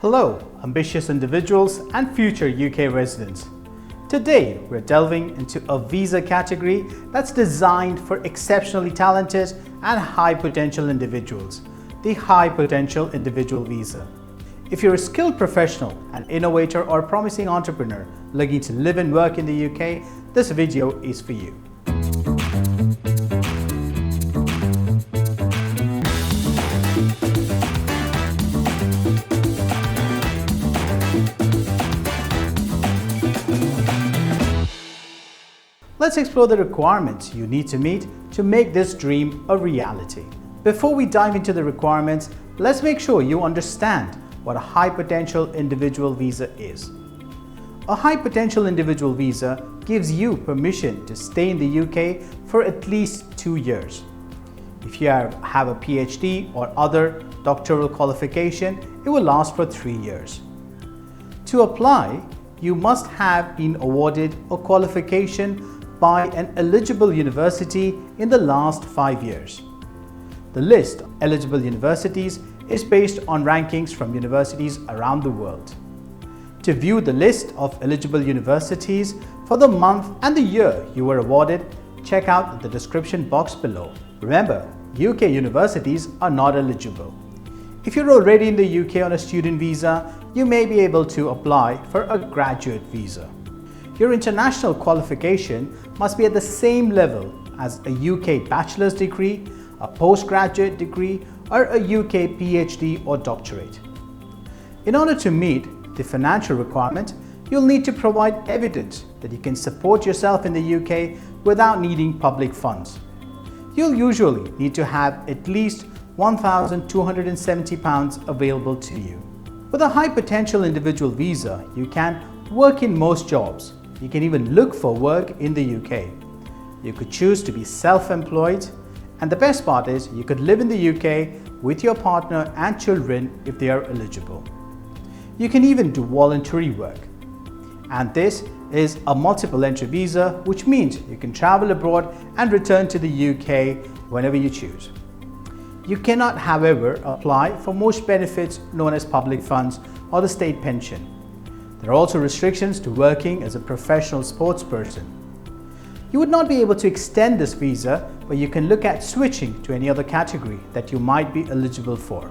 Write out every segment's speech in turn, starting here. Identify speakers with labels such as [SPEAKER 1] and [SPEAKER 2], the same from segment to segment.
[SPEAKER 1] Hello, ambitious individuals and future UK residents. Today, we're delving into a visa category that's designed for exceptionally talented and high potential individuals, the High Potential Individual Visa. If you're a skilled professional, an innovator or promising entrepreneur looking to live and work in the UK, this video is for you. Let's explore the requirements you need to meet to make this dream a reality. Before we dive into the requirements, let's make sure you understand what a High Potential Individual Visa is. A High Potential Individual Visa gives you permission to stay in the UK for at least 2 years. If you have a PhD or other doctoral qualification, it will last for 3 years. To apply, you must have been awarded a qualification by an eligible university in the last 5 years. The list of eligible universities is based on rankings from universities around the world. To view the list of eligible universities for the month and the year you were awarded, check out the description box below. Remember, UK universities are not eligible. If you're already in the UK on a student visa, you may be able to apply for a graduate visa. Your international qualification must be at the same level as a UK bachelor's degree, a postgraduate degree, or a UK PhD or doctorate. In order to meet the financial requirement, you'll need to provide evidence that you can support yourself in the UK without needing public funds. You'll usually need to have at least £1,270 available to you. With a High Potential Individual Visa, you can work in most jobs. You can even look for work in the UK. You could choose to be self-employed, and the best part is you could live in the UK with your partner and children if they are eligible. You can even do voluntary work. And this is a multiple entry visa, which means you can travel abroad and return to the UK whenever you choose. You cannot, however, apply for most benefits known as public funds or the state pension. There are also restrictions to working as a professional sports person. You would not be able to extend this visa, but you can look at switching to any other category that you might be eligible for.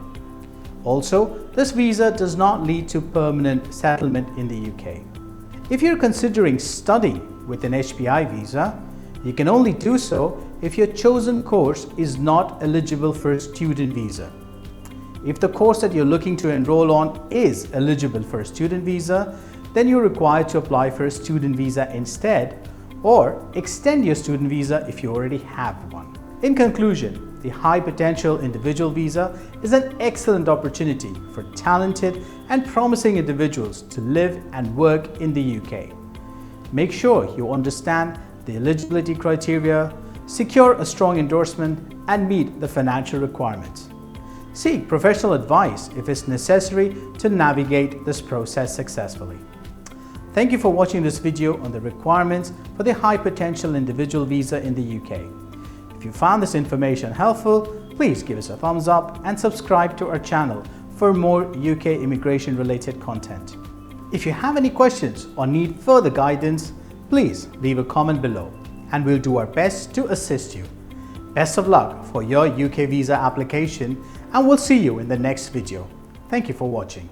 [SPEAKER 1] Also, this visa does not lead to permanent settlement in the UK. If you're considering studying with an HPI visa, you can only do so if your chosen course is not eligible for a student visa. If the course that you're looking to enroll on is eligible for a student visa, then you're required to apply for a student visa instead, or extend your student visa if you already have one. In conclusion, the High Potential Individual Visa is an excellent opportunity for talented and promising individuals to live and work in the UK. Make sure you understand the eligibility criteria, secure a strong endorsement, and meet the financial requirements. Seek professional advice if it's necessary to navigate this process successfully. Thank you for watching this video on the requirements for the High Potential Individual Visa in the UK. If you found this information helpful, please give us a thumbs up and subscribe to our channel for more UK immigration related content. If you have any questions or need further guidance, please leave a comment below and we'll do our best to assist you. Best of luck for your UK visa application, and we'll see you in the next video. Thank you for watching.